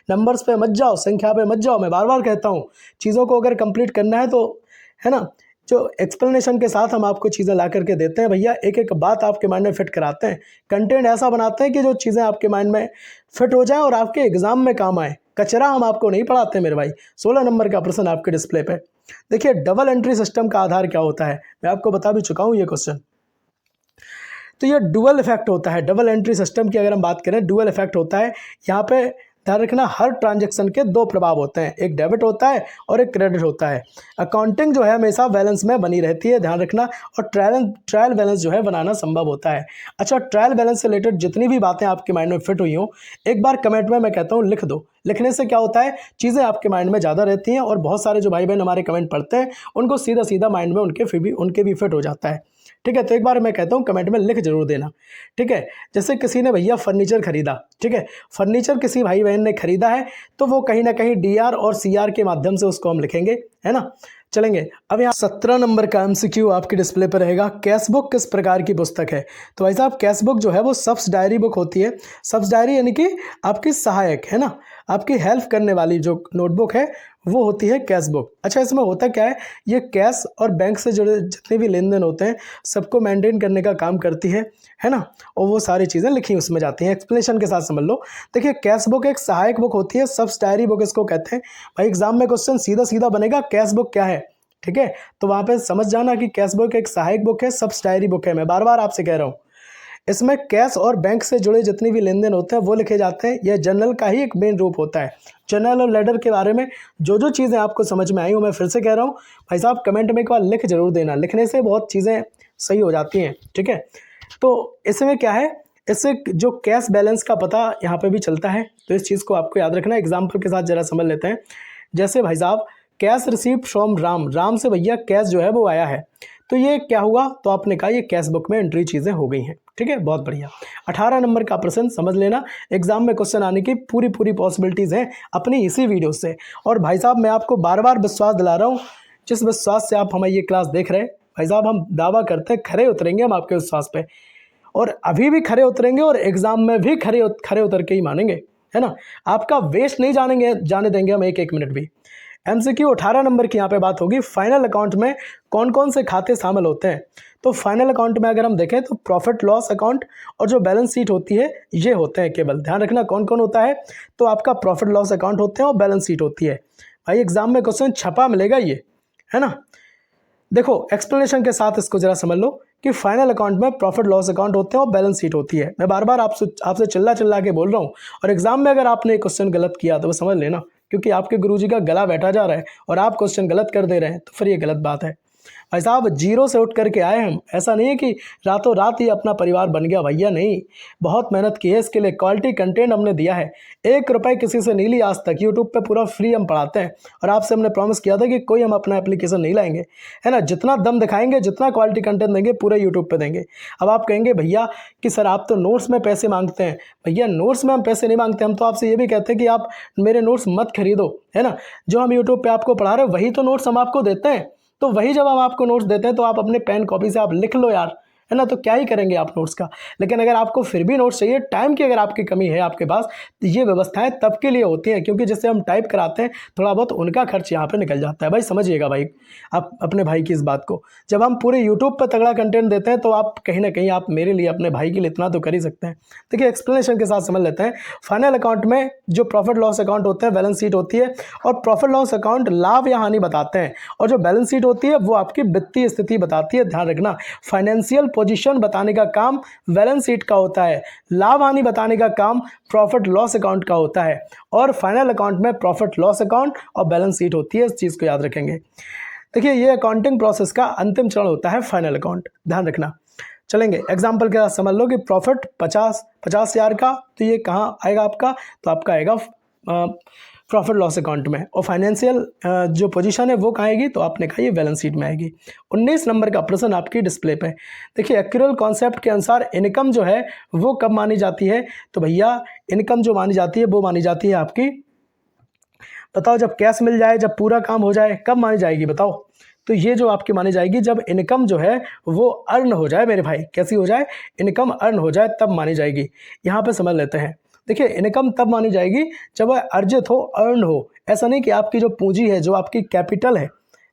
नंबर्स पे मत जाओ, संख्या पे मत जाओ। मैं बार बार कहता हूँ, चीज़ों को अगर कंप्लीट करना है तो, है ना, जो एक्सप्लेनेशन के साथ हम आपको चीज़ें ला करके देते हैं भैया, एक एक बात आपके माइंड में फिट कराते हैं, कंटेंट ऐसा बनाते हैं कि जो चीज़ें आपके माइंड में फिट हो जाए और आपके एग्जाम में काम आए। कचरा हम आपको नहीं पढ़ाते मेरे भाई। 16 नंबर का प्रश्न आपके डिस्प्ले पे देखिए, डबल एंट्री सिस्टम का आधार क्या होता है, मैं आपको बता भी चुका हूँ ये क्वेश्चन। तो ये डुअल इफेक्ट होता है, डबल एंट्री सिस्टम की अगर हम बात करें, डुअल इफेक्ट होता है। यहाँ पे ध्यान रखना, हर ट्रांजैक्शन के 2 प्रभाव होते हैं, एक डेबिट होता है और एक क्रेडिट होता है। अकाउंटिंग जो है हमेशा बैलेंस में बनी रहती है, ध्यान रखना, और ट्रायल बैलेंस जो है बनाना संभव होता है। अच्छा, ट्रायल बैलेंस से रिलेटेड जितनी भी बातें आपके माइंड में फिट हुई हो, एक बार कमेंट में मैं कहता हूँ लिख दो। लिखने से क्या होता है, चीज़ें आपके माइंड में ज़्यादा रहती हैं और बहुत सारे जो भाई बहन हमारे कमेंट पढ़ते हैं उनको सीधा सीधा माइंड में उनके भी फिट हो जाता है। ठीक है, तो एक बार मैं कहता हूँ कमेंट में लिख जरूर देना। ठीक है, जैसे किसी ने भैया फर्नीचर खरीदा, ठीक है, फर्नीचर किसी भाई बहन ने खरीदा है तो वो कहीं ना कहीं DR और CR के माध्यम से उसको हम लिखेंगे, है ना। चलेंगे अब यहाँ 17 नंबर का MCQ आपके डिस्प्ले पर रहेगा। कैश बुक किस प्रकार की पुस्तक है। तो भाई साहब कैश बुक जो है वो सब्सिडायरी बुक होती है। सब्सिडायरी यानी कि आपकी सहायक, है ना, आपकी हेल्प करने वाली जो नोटबुक है वो होती है कैश बुक। अच्छा, इसमें होता क्या है, ये कैश और बैंक से जुड़े जितने भी लेन देन होते हैं सबको मेंटेन करने का काम करती है ना, और वो सारी चीज़ें लिखी उसमें जाती हैं। एक्सप्लेनेशन के साथ समझ लो। देखिए, कैश बुक एक सहायक बुक होती है, सब्सिडायरी बुक इसको कहते हैं। भाई एग्जाम में क्वेश्चन सीधा सीधा बनेगा, कैश बुक क्या है, ठीक है, तो वहाँ पे समझ जाना कि कैश बुक एक सहायक बुक है, सब्सिडायरी बुक है। मैं बार बार आपसे कह रहा हूँ, इसमें कैश और बैंक से जुड़े जितने भी लेन देन होते हैं वो लिखे जाते हैं। यह जर्नल का ही एक मेन रूप होता है। जर्नल और लेटर के बारे में जो चीज़ें आपको समझ में आई हूँ, मैं फिर से कह रहा हूँ भाई साहब, कमेंट में एक बार लिख जरूर देना। लिखने से बहुत चीज़ें सही हो जाती हैं। ठीक है, तो इसमें क्या है, इससे जो कैश बैलेंस का पता यहाँ पे भी चलता है, तो इस चीज़ को आपको याद रखना। एग्जाम्पल के साथ जरा समझ लेते हैं। जैसे भाई साहब, कैश रिसीव्ड फ्रॉम राम से भैया कैश जो है वो आया है, तो ये क्या हुआ, तो आपने कहा ये कैश बुक में एंट्री चीज़ें हो गई हैं। ठीक है, बहुत बढ़िया। 18 नंबर का प्रश्न समझ लेना, एग्जाम में क्वेश्चन आने की पूरी पॉसिबिलिटीज़ हैं अपनी इसी वीडियो से। और भाई साहब मैं आपको बार बार विश्वास दिला रहा हूँ, जिस विश्वास से आप हमारी ये क्लास देख रहे हैं, भाई साहब हम दावा करते हैं खरे उतरेंगे हम आपके विश्वास पे, और अभी भी खरे उतरेंगे और एग्जाम में भी खरे उतर के ही मानेंगे, है ना। आपका वेस्ट नहीं जाने देंगे हम एक मिनट भी। MCQ 18 नंबर की यहाँ पे बात होगी, फाइनल अकाउंट में कौन कौन से खाते शामिल होते हैं। तो फाइनल अकाउंट में अगर हम देखें तो प्रॉफिट लॉस अकाउंट और जो बैलेंस शीट होती है ये होते हैं केवल। ध्यान रखना कौन कौन होता है, तो आपका प्रॉफिट लॉस अकाउंट होते हैं और बैलेंस शीट होती है। भाई एग्जाम में क्वेश्चन छपा मिलेगा ये, है ना। देखो एक्सप्लेनेशन के साथ इसको जरा समझ लो कि फाइनल अकाउंट में प्रॉफिट लॉस अकाउंट होते हैं और बैलेंस शीट होती है। मैं बार बार आपसे चिल्ला के बोल रहा हूँ, और एग्जाम में अगर आपने क्वेश्चन गलत किया तो वो समझ लेना, क्योंकि आपके गुरुजी का गला बैठा जा रहा है और आप क्वेश्चन गलत कर दे रहे हैं, तो फिर ये गलत बात है। भाई साहब जीरो से उठ करके आए हम, ऐसा नहीं है कि रातों रात ही अपना परिवार बन गया, भैया नहीं, बहुत मेहनत की है इसके लिए। क्वालिटी कंटेंट हमने दिया है, 1 रुपए किसी से नहीं लिया आज तक। यूट्यूब पे पूरा फ्री हम पढ़ाते हैं, और आपसे हमने प्रॉमिस किया था कि कोई हम अपना एप्लीकेशन नहीं लाएंगे, है ना। जितना दम दिखाएंगे, जितना क्वालिटी कंटेंट देंगे, पूरे यूट्यूब पे देंगे। अब आप कहेंगे भैया कि सर आप तो नोट्स में पैसे मांगते हैं। भैया नोट्स में हम पैसे नहीं मांगते, हम तो आपसे ये भी कहते हैं कि आप मेरे नोट्स मत खरीदो, है ना। जो हम यूट्यूब पे आपको पढ़ा रहे हैं वही तो नोट्स हम आपको देते हैं, तो वही जब हम आपको नोट्स देते हैं तो आप अपने पेन कॉपी से आप लिख लो यार, है ना, तो क्या ही करेंगे आप नोट्स का। लेकिन अगर आपको फिर भी नोट्स चाहिए, टाइम की अगर आपकी कमी है आपके पास, तो ये व्यवस्थाएं तब के लिए होती हैं, क्योंकि जैसे हम टाइप कराते हैं थोड़ा बहुत उनका खर्च यहाँ पे निकल जाता है। भाई समझिएगा भाई, आप अपने भाई की इस बात को। जब हम पूरे यूट्यूब पर तगड़ा कंटेंट देते हैं तो आप कहीं ना कहीं आप मेरे लिए, अपने भाई के लिए इतना तो कर ही सकते हैं। देखिए एक्सप्लेनेशन के साथ समझ लेते हैं। फाइनल अकाउंट में जो प्रॉफिट लॉस अकाउंट होता है, बैलेंस शीट होती है, और प्रॉफिट लॉस अकाउंट लाभ या हानि बताते हैं, और जो बैलेंस शीट होती है वो आपकी वित्तीय स्थिति बताती है। ध्यान रखना, फाइनेंशियल पोजीशन बताने का काम बैलेंस शीट का होता है, लाभ हानि बताने का काम प्रॉफिट लॉस अकाउंट का होता है, और फाइनल अकाउंट में प्रॉफिट लॉस अकाउंट और बैलेंस शीट होती है। इस चीज़ को याद रखेंगे। देखिए ये अकाउंटिंग प्रोसेस का अंतिम चरण होता है फाइनल अकाउंट, ध्यान रखना। चलेंगे एग्जाम्पल के साथ समझ लो कि प्रॉफिट 50,000 का, तो ये कहाँ आएगा आपका, तो आपका आएगा प्रॉफिट लॉस अकाउंट में, और फाइनेंशियल जो पोजीशन है वो कहाँ आएगी, तो आपने कहा ये बैलेंस शीट में आएगी। 19 नंबर का प्रश्न आपकी डिस्प्ले पे। देखिए एक्यूरल कॉन्सेप्ट के अनुसार इनकम जो है वो कब मानी जाती है, तो भैया इनकम जो मानी जाती है वो मानी जाती है आपकी, बताओ, जब कैश मिल जाए, जब पूरा काम हो जाए, कब मानी जाएगी बताओ। तो ये जो आपकी मानी जाएगी जब इनकम जो है वो अर्न हो जाए मेरे भाई। कैसी हो जाए, इनकम अर्न हो जाए तब मानी जाएगी। यहाँ पे समझ लेते हैं। देखिए इनकम तब मानी जाएगी जब वह अर्जित हो, अर्न हो। ऐसा नहीं कि आपकी जो पूंजी है, जो आपकी कैपिटल है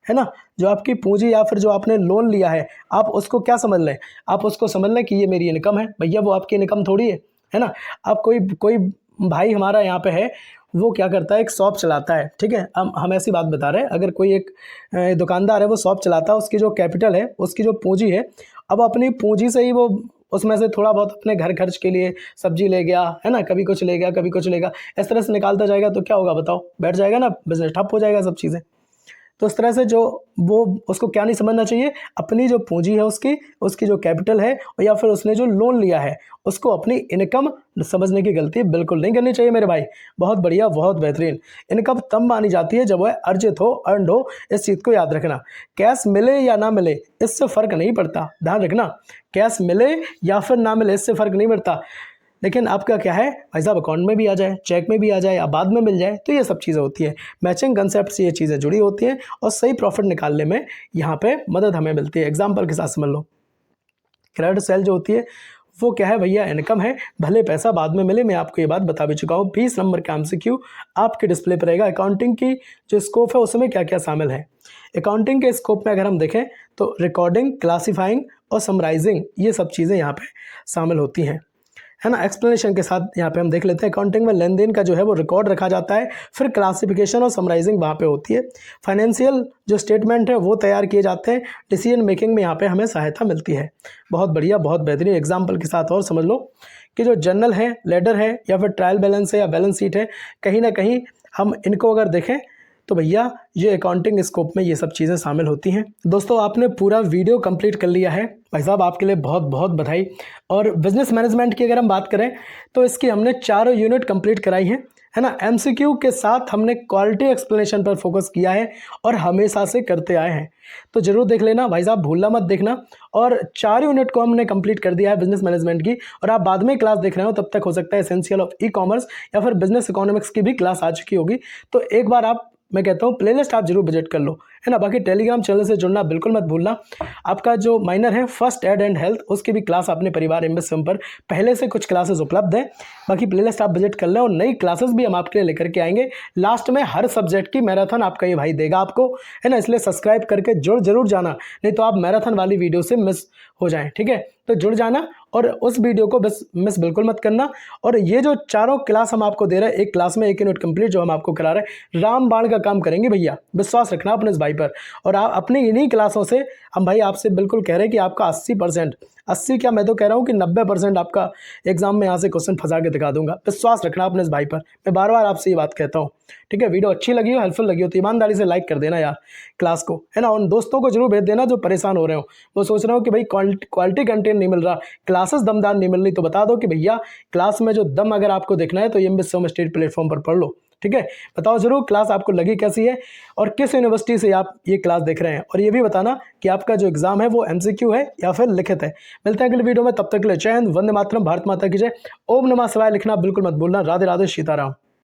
ना, जो आपकी पूंजी या फिर जो आपने लोन लिया है, आप उसको क्या समझ लें, आप उसको समझ लें कि ये मेरी इनकम है। भैया वो आपकी इनकम थोड़ी है ना। आप कोई भाई हमारा यहाँ पे है, वो क्या करता है, एक शॉप चलाता है, ठीक है, हम ऐसी बात बता रहे हैं। अगर कोई एक दुकानदार है, वो शॉप चलाता है, उसकी जो कैपिटल है, उसकी जो पूंजी है, अब अपनी पूंजी से ही वो उसमें से थोड़ा बहुत अपने घर खर्च के लिए सब्जी ले गया, है ना, कभी कुछ ले गया, कभी कुछ लेगा, इस तरह से निकालता जाएगा, तो क्या होगा बताओ, बैठ जाएगा ना, बिजनेस ठप हो जाएगा, सब चीज़ें। तो इस तरह से जो वो उसको क्या नहीं समझना चाहिए, अपनी जो पूंजी है उसकी जो कैपिटल है, या फिर उसने जो लोन लिया है, उसको अपनी इनकम समझने की गलती बिल्कुल नहीं करनी चाहिए मेरे भाई। बहुत बढ़िया, बहुत बेहतरीन। इनकम तब मानी जाती है जब वह अर्जित हो, अर्नड हो। इस चीज़ को याद रखना। कैश मिले या ना मिले इससे फ़र्क नहीं पड़ता, ध्यान रखना। कैश मिले या फिर ना मिले इससे फ़र्क नहीं पड़ता, लेकिन आपका क्या है भाई साहब, अकाउंट में भी आ जाए, चेक में भी आ जाए, या बाद में मिल जाए, तो ये सब चीज़ें होती हैं। मैचिंग कंसेप्ट से ये चीज़ें जुड़ी होती हैं, और सही प्रॉफिट निकालने में यहाँ पे मदद हमें मिलती है। एग्जाम्पल के साथ समझ लो, क्रेडिट सेल जो होती है वो क्या है भैया, इनकम है, भले पैसा बाद में मिले। मैं आपको ये बात बता भी चुका हूँ। 20 नंबर का MCQ आपके डिस्प्ले पर रहेगा। अकाउंटिंग की जो स्कोप है उसमें क्या क्या शामिल है। अकाउंटिंग के स्कोप में अगर हम देखें तो रिकॉर्डिंग, क्लासीफाइंग और समराइजिंग, ये सब चीज़ें यहाँ पे शामिल होती हैं, है ना। एक्सप्लेनेशन के साथ यहाँ पे हम देख लेते हैं। अकाउंटिंग में लेन देन का जो है वो रिकॉर्ड रखा जाता है, फिर क्लासिफिकेशन और समराइजिंग वहाँ पे होती है। फाइनेंशियल जो स्टेटमेंट है वो तैयार किए जाते हैं। डिसीजन मेकिंग में यहाँ पे हमें सहायता मिलती है। बहुत बढ़िया, बहुत बेहतरीन। एग्जाम्पल के साथ और समझ लो कि जो जर्नल है, लेडर है, या फिर ट्रायल बैलेंस है, या बैलेंस शीट है, कहीं ना कहीं हम इनको अगर देखें तो भैया ये अकाउंटिंग स्कोप में ये सब चीज़ें शामिल होती हैं। दोस्तों आपने पूरा वीडियो कंप्लीट कर लिया है, भाई साहब आपके लिए बहुत बहुत बधाई। और बिजनेस मैनेजमेंट की अगर हम बात करें तो इसकी हमने 4 यूनिट कंप्लीट कराई है ना। MCQ के साथ हमने क्वालिटी एक्सप्लेनेशन पर फोकस किया है और हमेशा से करते आए हैं, तो जरूर देख लेना भाई साहब, भूलना मत देखना। और 4 यूनिट को हमने कंप्लीट कर दिया है बिजनेस मैनेजमेंट की, और आप बाद में क्लास देख रहे हो तब तक हो सकता है एसेंशियल ऑफ ई-कॉमर्स या फिर बिजनेस इकोनॉमिक्स की भी क्लास आ चुकी होगी। तो एक बार आप, मैं कहता हूँ, प्लेलिस्ट आप जरूर विजिट कर लो, है ना। बाकी टेलीग्राम चैनल से जुड़ना बिल्कुल मत भूलना। आपका जो माइनर है फर्स्ट एड एंड हेल्थ, उसकी भी क्लास अपने परिवार MSM पर पहले से कुछ क्लासेस उपलब्ध है। बाकी प्लेलिस्ट आप विजिट कर लें, और नई क्लासेस भी हम आपके लिए लेकर के आएंगे। लास्ट में हर सब्जेक्ट की मैराथन आपका ये भाई देगा आपको, है ना। इसलिए सब्सक्राइब करके जुड़ जरूर जाना, नहीं तो आप मैराथन वाली वीडियो से मिस हो जाएं, ठीक है। तो जुड़ जाना और उस वीडियो को बस मिस बिल्कुल मत करना। और ये जो 4 क्लास हम आपको दे रहे हैं, एक क्लास में 1 यूनिट कंप्लीट जो हम आपको करा रहे हैं, रामबाण का काम करेंगे भैया, विश्वास रखना अपने इस भाई पर। और आप अपनी इन्हीं क्लासों से हम भाई आपसे बिल्कुल कह रहे हैं कि आपका 80%, 80 क्या, मैं तो कह रहा हूँ कि 90% आपका एग्जाम में यहाँ से क्वेश्चन फंसा के दिखा दूंगा। विश्वास रखना अपने इस भाई पर, मैं बार बार आपसे ये बात कहता हूँ, ठीक है। वीडियो अच्छी लगी हो, हेल्पफुल लगी हो तो ईमानदारी से लाइक कर देना यार क्लास को, है ना। उन दोस्तों को जरूर भेज देना जो परेशान हो रहे हो, वो सोच रहे हो कि भाई क्वालिटी कंटेंट नहीं मिल रहा, क्लासेस दमदार नहीं मिल रही, तो बता दो कि भैया क्लास में जो दम अगर आपको देखना है तो MSM स्टेट प्लेटफॉर्म पर पढ़ लो, ठीक है। बताओ जरूर क्लास आपको लगी कैसी है, और किस यूनिवर्सिटी से आप ये क्लास देख रहे हैं, और ये भी बताना कि आपका जो एग्जाम है वो MCQ है या फिर लिखित है। मिलते हैं अगले वीडियो में, तब तक के लिए जय हिंद, वंदे मातरम, भारत माता की जय, ओम नमः शिवाय लिखना बिल्कुल मत भूलना। राधे राधे, सीताराम।